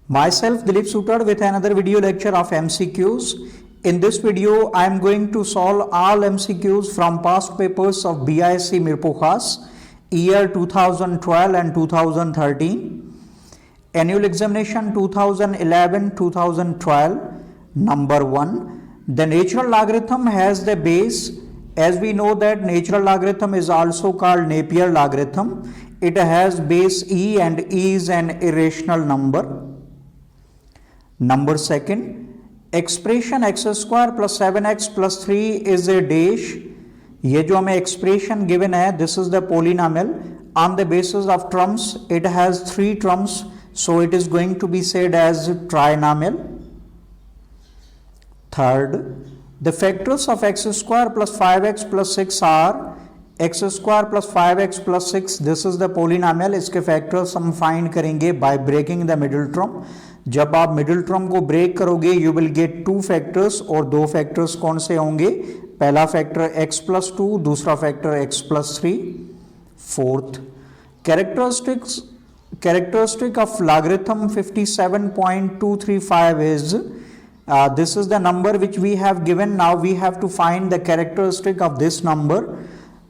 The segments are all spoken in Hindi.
Myself Dilip Sutad with another video lecture of MCQs. In this video, I am going to solve all MCQs from past papers of BISC Mirpukhas, year 2012 and 2013. Annual examination 2011-2012, number 1. The natural logarithm has the base. As we know that natural logarithm is also called Napier logarithm. It has base e and e is an irrational number. Number 2, expression x square plus 7x plus 3 is a dash. ये जो हमें एक्सप्रेशन गिवन है, this is the polynomial on the basis of terms. It has 3 terms, so it is going to be said as trinomial. Third, the factors of x square plus 5x plus 6 are x square plus 5x plus 6. This is the polynomial. इसके फैक्टर्स हम फाइंड करेंगे by breaking the middle term. जब आप मिडिल टर्म को ब्रेक करोगे यू विल गेट 2 फैक्टर्स, और 2 फैक्टर्स कौन से होंगे? पहला फैक्टर x प्लस 2, दूसरा factor x plus 3. Fourth, characteristic of logarithm 57.235 is this is the number which we have given. Now we have to find the characteristic of this number.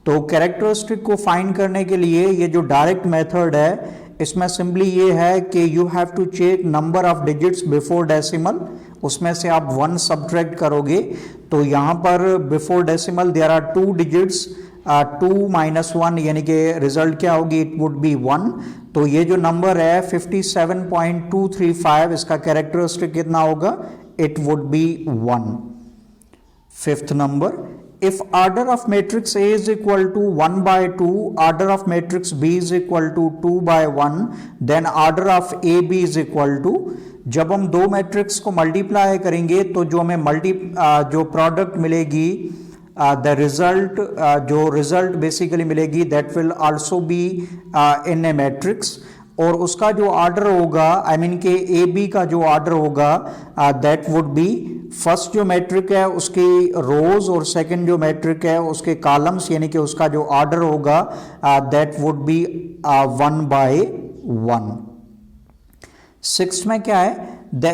तो कैरेक्टरिस्टिक को फाइंड करने के लिए ये जो डायरेक्ट मेथड है, इसमें सिंपली ये है कि you have to check number of digits before decimal. उसमें से आप 1 सब्ट्रैक्ट करोगे तो यहाँ पर before decimal there are 2 digits, 2 minus 1, यानी कि रिजल्ट क्या होगी? It would be 1. तो ये जो नंबर है 57.235, इसका कैरेक्टरिस्टिक कितना होगा? It would be 1. Fifth number, if order of matrix A is equal to 1 by 2, order of matrix B is equal to 2 by 1, then order of AB is equal to. जब हम दो मैट्रिक्स को मल्टीप्लाई करेंगे तो जो हमें जो प्रोडक्ट मिलेगी, द रिजल्ट, जो रिजल्ट बेसिकली मिलेगी, that will also be in A matrix. और उसका जो ऑर्डर होगा, आई मीन के ए बी का जो ऑर्डर होगा, दैट वुड बी फर्स्ट जो मैट्रिक है उसकी रोज और सेकंड जो मैट्रिक है उसके कॉलम्स, यानी कि उसका जो ऑर्डर होगा that would be 1 by 1. Sixth में क्या है? The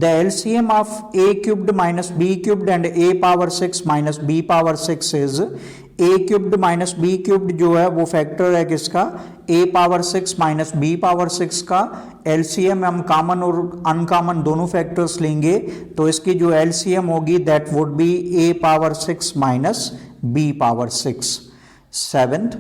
LCM of a cubed minus b cubed and a power 6 minus b power 6 is a cubed minus b cubed. जो है वो फैक्टर है किसका? A power 6 minus b power 6 का. एलसीएम हम कॉमन और अनकॉमन दोनों फैक्टर्स लेंगे तो इसकी जो एलसीएम होगी that would be a power 6 minus b power 6. Seventh,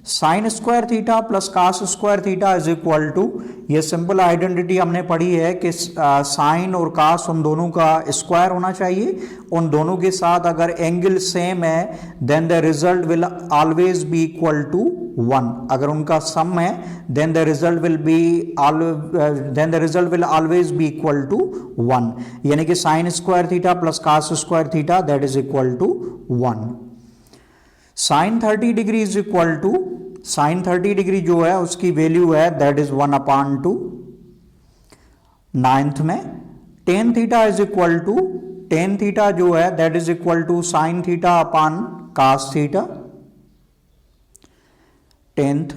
sine square theta plus cos square theta is equal to. ये सिंपल आइडेंटिटी हमने पढ़ी है कि साइन और कास उन दोनों का स्क्वायर होना चाहिए. उन दोनों के साथ अगर एंगल सेम है then the result will always be equal to 1. अगर उनका सम है then the result will always be equal to 1. यानी कि sine square theta plus cos square theta that is equal to 1. Sine 30 degree is equal to, sine 30 degree जो है उसकी वैल्यू है दैट इज 1/2. नाइन्थ में tan theta is equal to, tan theta जो है that is equal to sine theta upon cos theta. Tenth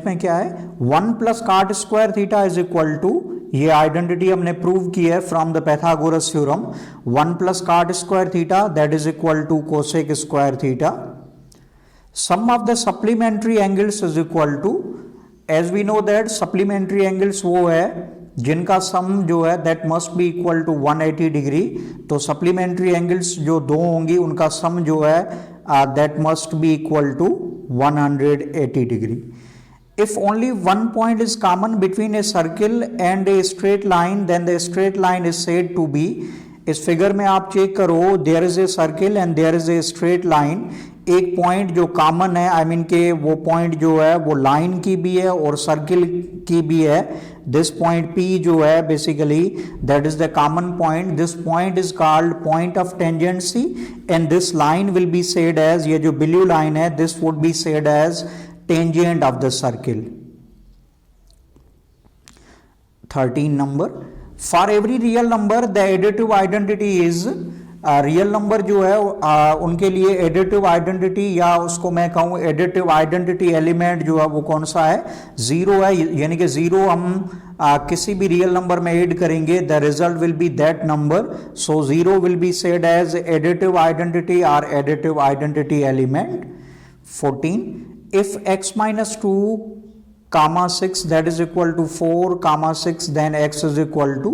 में क्या है? 1 plus cot square theta is equal to, ये आइडेंटिटी हमने प्रूव की है from the Pythagoras theorem. 1 plus cot square theta that is equal to cosec square theta. Sum of the supplementary angles is equal to, as we know that supplementary angles वो है जिनका सम जो है that must be equal to 180 degree. तो सप्लीमेंट्री एंगल्स जो दो होंगी उनका सम जो है that must be equal to 180 degree. If only one point is common between a circle and a straight line, then the straight line is said to be. इस फिगर में आप चेक करो, there is a circle and there is a straight line. एक पॉइंट जो कॉमन है, आई मीन के वो पॉइंट जो है वो लाइन की भी है और सर्किल की भी है. दिस पॉइंट P जो है basically that is the common point. This point is called point of tangency and this line will be said as, ये जो ब्लू लाइन है this would be said as tangent of the circle. 13 number, for every real number the additive identity is real number जो है उनके लिए एडिटिव आइडेंटिटी या उसको मैं कहूँ एडिटिव आइडेंटिटी एलिमेंट जो है वो कौन सा है, जीरो है। यानी कि जीरो हम किसी भी रियल नंबर में ऐड करेंगे, the result will be that number, so zero will be said as additive identity और additive identity element. 14, if x minus 2 comma 6 that is equal to 4 comma 6 then x is equal to,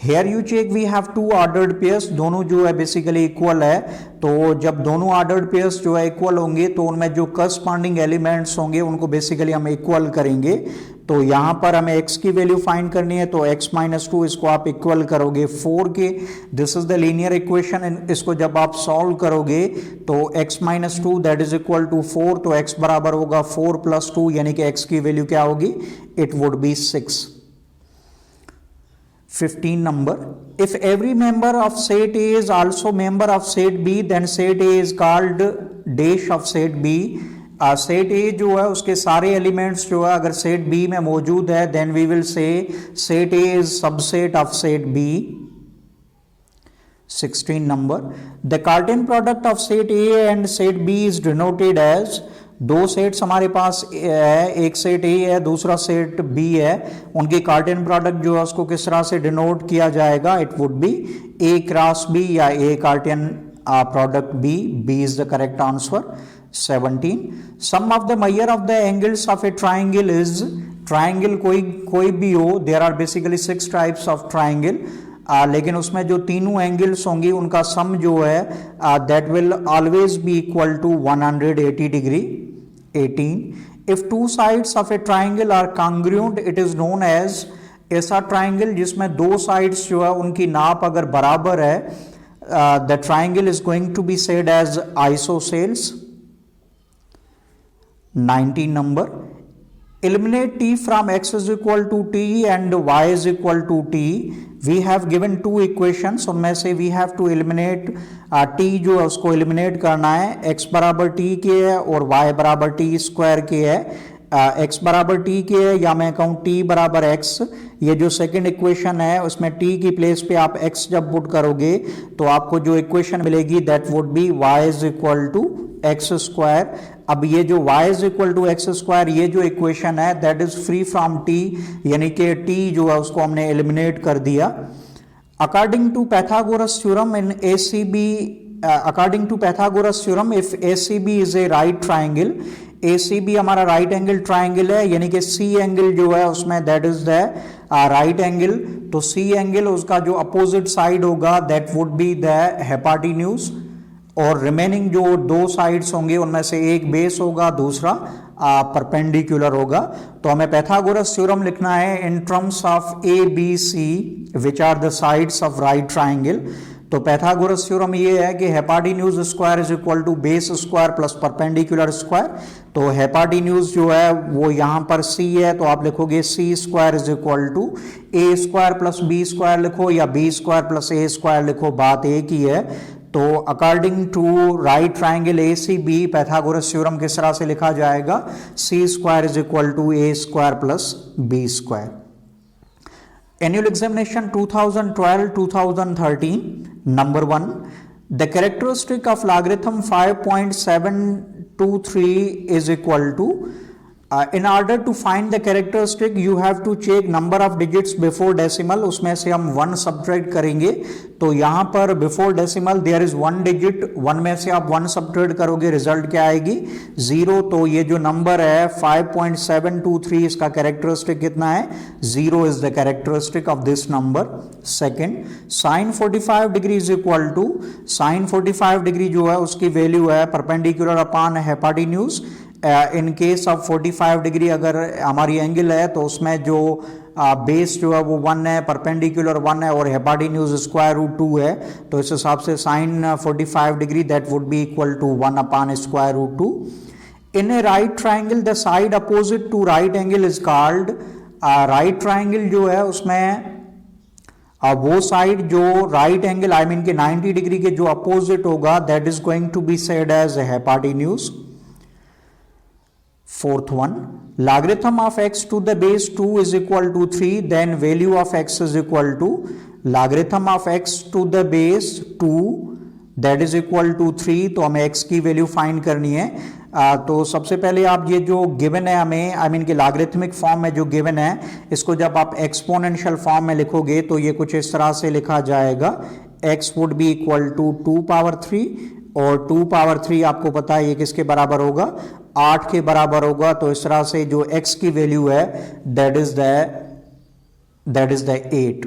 here you check we have two ordered pairs, दोनों जो है बेसिकली इक्वल है, तो जब दोनों ऑर्डर्ड पेयर्स जो है इक्वल होंगे तो उनमें जो करस्पॉन्डिंग एलिमेंट्स होंगे उनको बेसिकली हम इक्वल करेंगे। तो यहाँ पर हमें x की वैल्यू फाइंड करनी है, तो x माइनस 2 इसको आप इक्वल करोगे 4 के, this is the linear equation. इसको जब आप सॉल्व करोगे तो x minus 2 that is equal to 4, तो x बराबर होगा 4 प्लस 2, यानी कि x की वैल्यू क्या होगी, it would B 6। 15 number, if every member of set A is also member of set B then set A is called dash of set B। Set ए जो है उसके सारे एलिमेंट्स जो है अगर सेट बी में मौजूद है then we will say set A is subset of set B. 16 number, the cartesian product of set A and set B is denoted as, दो सेट्स हमारे पास है, एक सेट ए है दूसरा सेट बी है, उनके कार्टेन प्रोडक्ट जो है उसको किस तरह से डिनोट किया जाएगा, it would be A cross B या A cartesian product B, B is the correct answer. 17, sum of the measure of the angles of a triangle is, triangle कोई भी हो, there are basically 6 types of triangle, लेकिन उसमें जो तीनों एंगल्स होंगी उनका सम जो है that will always be equal to 180 degree. 18, if two sides of a triangle are congruent it is known as, ऐसा ट्राइंगल जिसमें दो साइड्स जो है उनकी नाप अगर बराबर है, the triangle is going to be said as isosceles. 19 number, eliminate t from x is equal to t and y is equal to t, we have given two equations, उनमें से we have to eliminate t जो है उसको eliminate करना है, x बराबर t के है और y बराबर t स्क्वायर के है, x बराबर t के है या मैं कहूँ t बराबर x, ये जो सेकंड इक्वेशन है उसमें t की प्लेस पे आप x जब पुट करोगे तो आपको जो इक्वेशन मिलेगी that would be y is equal to x square. अब ये जो y is equal to x square ये जो इक्वेशन है that is free from t, यानी कि t जो है उसको हमने एलिमिनेट कर दिया। According to Pythagoras theorem in ACB, according to Pythagoras theorem if ACB is a right triangle, ACB हमारा राइट एंगल ट्राइंगल है, यानी कि C एंगल जो है उसमें that is the right angle, तो C एंगल उसका जो अपोजिट साइड होगा that would be the hypotenuse, और रिमेनिंग जो दो साइड्स होंगे उनमें से एक बेस होगा दूसरा परपेंडिकुलर होगा। तो हमें पैथागोरस थ्योरम लिखना है in terms of a b c which are the sides of right triangle. तो पैथागोरस थ्योरम ये है कि hypotenuse square is equal to base square plus perpendicular square, तो हाइपोटेन्यूज जो है वो यहाँ पर c है तो आप लिखोगे C square is equal to A square plus B square लिखो या B square plus A square लिखो, बात एक ही है। तो according to right triangle ACB Pythagoras theorem किस तरह से लिखा जाएगा, C square is equal to A square plus B square. Annual examination 2012-2013, number 1, the characteristic of logarithm 5.723 is equal to, in order to find the characteristic you have to check number of digits before decimal, उसमें से हम 1 subtract करेंगे, तो यहाँ पर before decimal there is 1 digit, 1 में से आप 1 subtract करोगे रिजल्ट क्या आएगी 0, तो ये जो नंबर है 5.723 इसका कैरेक्टरिस्टिक कितना है 0 is the characteristic of this number। Second, sin 45 degree is equal to, sin 45 degree जो है उसकी वैल्यू है perpendicular upon hypotenuse. In case of 45 degree अगर हमारी एंगल है तो उसमें जो बेस जो है वो 1 है, परपेंडिकुलर 1 है और हाइपोटेन्यूज स्क्वायर रूट 2 है, तो इस हिसाब से sine 45 degree that would be equal to 1 upon square root 2। In a right triangle the side opposite to right angle is called, right triangle जो है उसमें वो साइड जो राइट एंगल आई मीन के 90 डिग्री के जो अपोजिट होगा that is going to be said as hypotenuse. Fourth one, logarithm of x to the base 2 is equal to 3, then value of x is equal to, logarithm of x to the base 2 that is equal to 3, तो हमें x की वैल्यू फाइंड करनी है। तो सबसे पहले आप ये जो गिवन है हमें आई मीन कि लॉगरिथमिक फॉर्म में जो गिवन है इसको जब आप एक्सपोनेंशियल फॉर्म में लिखोगे तो ये कुछ इस तरह से लिखा जाएगा, x would be equal to 2 power 3, और 2 पावर 3 आपको पता है ये किसके बराबर होगा, 8 के बराबर होगा। तो इस तरह से जो x की वैल्यू है दैट इज द 8।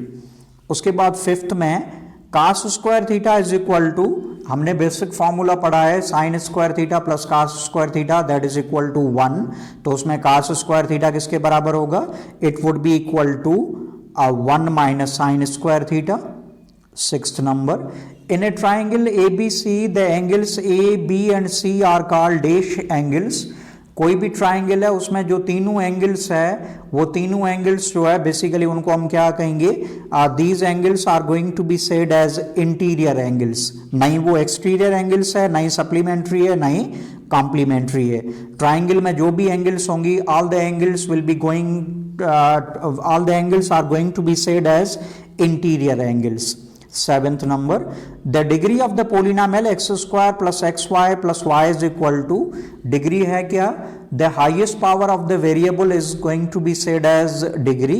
उसके बाद फिफ्थ में cos square theta is equal to, हमने बेसिक फॉर्मूला पढ़ा है sine square theta plus cos square theta that is equal to 1। तो उसमें कास स्क्वायर थीटा किसके बराबर होगा, it would be equal to 1 minus sine square theta. Sixth number, in a triangle ABC the angles A, B and C are called dash angles. कोई भी ट्राइंगल है उसमें जो तीनों एंगल्स है वो तीनों एंगल्स जो है बेसिकली उनको हम क्या कहेंगे, these angles are going to be said as interior angles. नहीं वो एक्सटीरियर एंगल्स है, नहीं सप्लीमेंट्री है, नहीं कॉम्प्लीमेंट्री है। ट्राइंगल में जो भी एंगल्स होंगी all the angles are going to be said as interior angles. Seventh number, the degree of the polynomial x square plus x y plus y is equal to, degree है क्या, the highest power of the variable is going to be said as degree.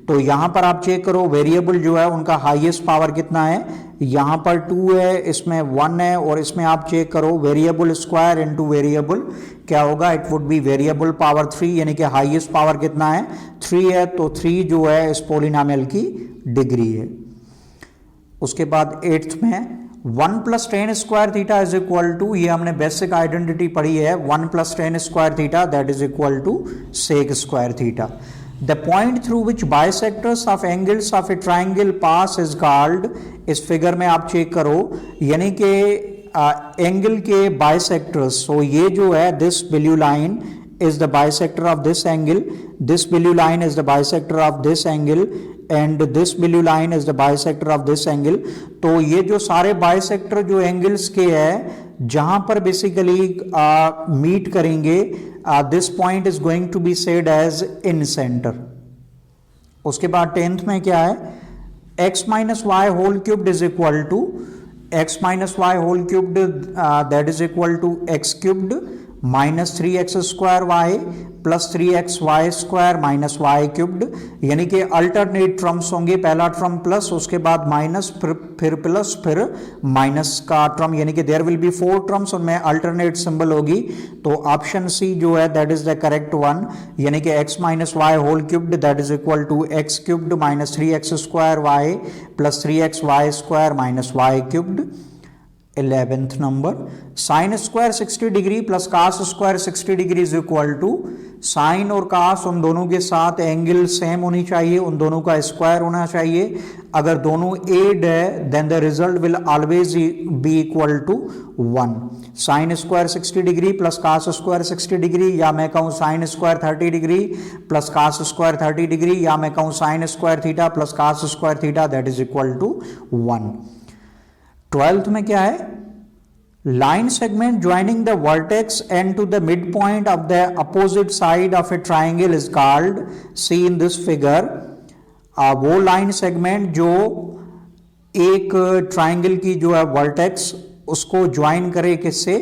तो यहां पर आप चेक करो वेरिएबल जो है उनका हाईएस्ट पावर कितना है, यहां पर 2 है, इसमें 1 है, और इसमें आप चेक करो वेरिएबल स्क्वायर इनटू वेरिएबल क्या होगा, it would B variable power 3, यानी कि हाईएस्ट पावर कितना है 3 है, तो 3 जो है इस पोलिनोमियल की डिग्री है। उसके बाद 8th में 1 plus tan square theta is equal to, ये हमने बेसिक आइडेंटिटी पढ़ी है, 1 plus tan square theta that is equal to sec square theta. The point through which bisectors of angles of a triangle pass is called, इस फिगर में आप चेक करो यानी कि एंगल के बाइसेक्टर्स, सो ये जो है this value line is the bisector of this angle, this value line is the bisector of this angle and this value line is the bisector of this angle। तो ये जो सारे बाइसेक्टर जो एंगल्स के है जहां पर बेसिकली मीट करेंगे, this point is going to be said as incentre. उसके बाद 10th में क्या है, x minus y whole cubed is equal to x minus y whole cubed that is equal to x cubed minus 3x square y plus 3x y square minus y cubed, यानी कि अल्टरनेट टर्म्स होंगे, पहला टर्म प्लस उसके बाद माइनस फिर प्लस फिर माइनस का टर्म, यानी कि देयर विल बी 4 टर्म्स, उनमें अल्टरनेट सिंबल होगी। तो ऑप्शन सी जो है that is the correct one, यानी कि x minus y whole cubed that is equal to x cubed minus 3x square y plus 3x y square minus y cubed. 11th number, sine square 60 degree plus cos square 60 degree is equal to, sine और कास उन दोनों के साथ एंगल सेम होनी चाहिए, उन दोनों का स्क्वायर होना चाहिए। अगर दोनों एड है then the result will always be equal to 1। Sine square 60 degree plus cos square 60 degree, या मैं कहूं sine square 30 degree plus cos square 30 degree, या मैं कहूं sine square theta plus cos square theta that is equal to 1। 12th में क्या है, line segment joining the vertex and to the mid point of the opposite side of a triangle is called, see in this figure, वो लाइन सेगमेंट जो एक ट्राइंगल की जो है वर्टेक्स उसको ज्वाइन करे किससे,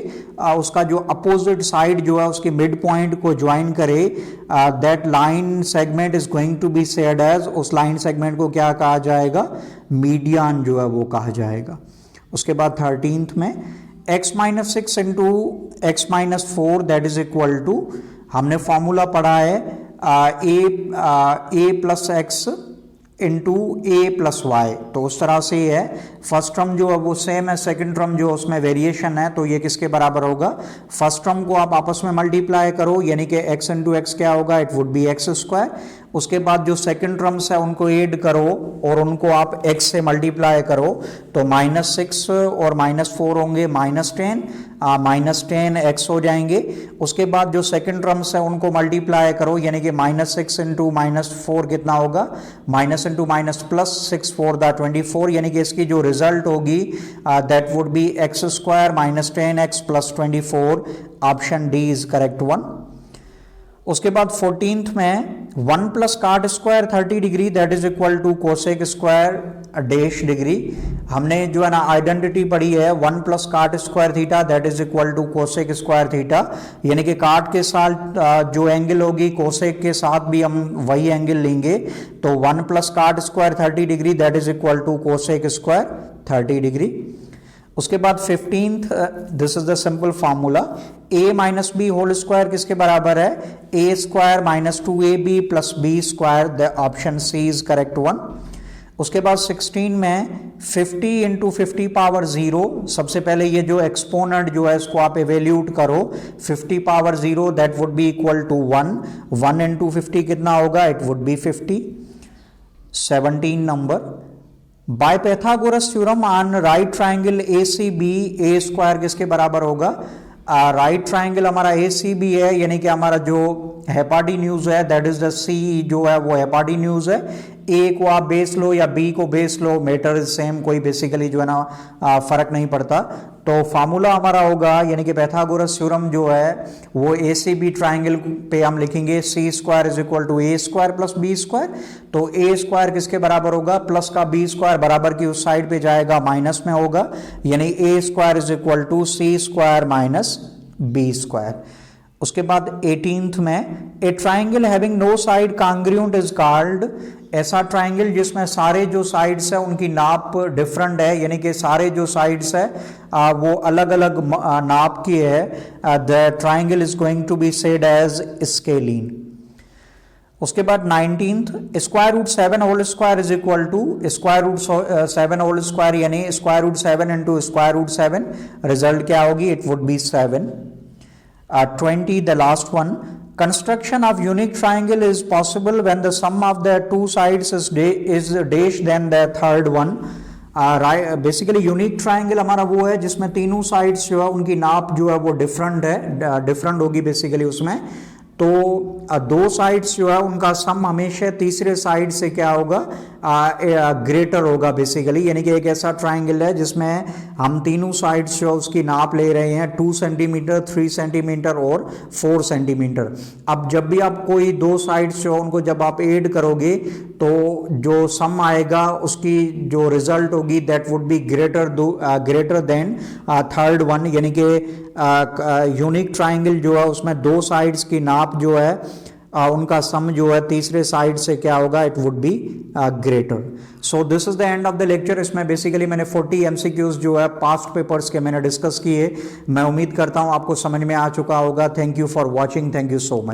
उसका जो अपोजिट साइड जो है उसके मिड पॉइंट को ज्वाइन करे, that line segment is going to be said as, उस लाइन सेगमेंट को क्या कहा जाएगा, मीडियन जो है वो कहा जाएगा। उसके बाद 13th में x minus 6 into x minus 4 that is equal to, हमने फॉर्मूला पढ़ा है a plus x into a plus y, तो उस तरह से है। फर्स्ट टर्म जो है वो सेम है, सेकंड टर्म जो उसमें वेरिएशन है, तो ये किसके बराबर होगा, फर्स्ट टर्म को आप आपस में मल्टीप्लाई करो, यानी कि x इंटू एक्स क्या होगा, it would be x square. उसके बाद जो सेकंड टर्म्स है उनको ऐड करो और उनको आप x से मल्टीप्लाई करो, तो -6 और -4 होंगे -10, -10 x हो जाएंगे। उसके बाद जो सेकंड टर्म्स है उनको मल्टीप्लाई करो, यानी कि -6 इंटू -4 कितना होगा, minus into minus plus 6 4 the 24, यानी कि इसकी जो रिजल्ट होगी that would be x square -10x plus 24। Option d is correct one. उसके बाद 14th में 1 plus cot square 30 degree that is equal to cosec square dash degree. हमने जो है ना आइडेंटिटी पढ़ी है 1 plus cot square theta that is equal to cosec square theta, यानी कि काट के साथ जो एंगल होगी कोसेक के साथ भी हम वही एंगल लेंगे। तो 1 plus cot square 30 degree that is equal to cosec square 30 degree. उसके बाद 15th this is the simple formula a minus b whole square किसके बराबर है, a square minus 2ab plus B square, the option c is correct one. उसके बाद 16 में 50 इंटू 50 पावर 0, सबसे पहले ये जो एक्सपोनेंट जो है इसको आप एवेल्यूट करो, 50 power 0 that would be equal to 1, 1 into 50 कितना होगा, it would be 50। 17 number by Pythagoras theorem on right triangle ACB a square किसके बराबर होगा, राइट ट्राइंगल हमारा ACB है, यानी कि हमारा जो हेपाटीन्यूज है दैट इज द C जो है वो हेपाटीन्यूज है। A को आप बेस लो या B को बेस लो, मेटर इज सेम, कोई बेसिकली जो है ना फर्क नहीं पड़ता। तो फार्मूला हमारा होगा यानी कि पैथागोरस थ्योरम जो है वो ACB ट्राइंगल पे हम लिखेंगे C square is equal to A square plus B square. तो A स्क्वायर किसके बराबर होगा, प्लस का B स्क्वायर बराबर की उस साइड पे जाएगा माइनस में होगा, यानी A square is equal to C square minus B square. उसके बाद 18th में a triangle having no side congruent is called, ऐसा ट्राइंगल जिसमें सारे जो साइड्स है उनकी नाप डिफरेंट है, यानी कि सारे जो साइड्स है वो अलग अलग नाप की है, the triangle is going to be said as scalene. उसके बाद 19th square root 7 whole square is equal to square root 7 whole square, यानी square root 7 into square root 7, result क्या होगी, it would be 7। 20 the last one, construction of unique triangle is possible when the sum of the two sides is dash then the third one। Basically unique triangle हमारा वो है जिसमें तीनों साइड्स जो है उनकी नाप जो है वो डिफरेंट है, डिफरेंट होगी बेसिकली उसमें। तो दो साइड्स जो है उनका सम हमेशा तीसरे साइड से क्या होगा, ग्रेटर होगा बेसिकली, यानी कि एक ऐसा ट्राइंगल है जिसमें हम तीनों साइड्स जो उसकी नाप ले रहे हैं 2 सेंटीमीटर, 3 सेंटीमीटर और 4 सेंटीमीटर। अब जब भी आप कोई दो साइड्स जो उनको जब आप ऐड करोगे तो जो सम आएगा उसकी जो रिजल्ट होगी that would be greater than third one, यानी कि यूनिक ट्राइंगल जो है उसमें दो साइड्स की नाप जो है उनका सम जो है तीसरे साइड से क्या होगा, it would be greater. So this is the end of the lecture. इसमें बेसिकली मैंने 40 MCQs जो है पास्ट पेपर्स के मैंने डिस्कस किए। मैं उम्मीद करता हूं आपको समझ में आ चुका होगा। Thank you for watching, thank you so much.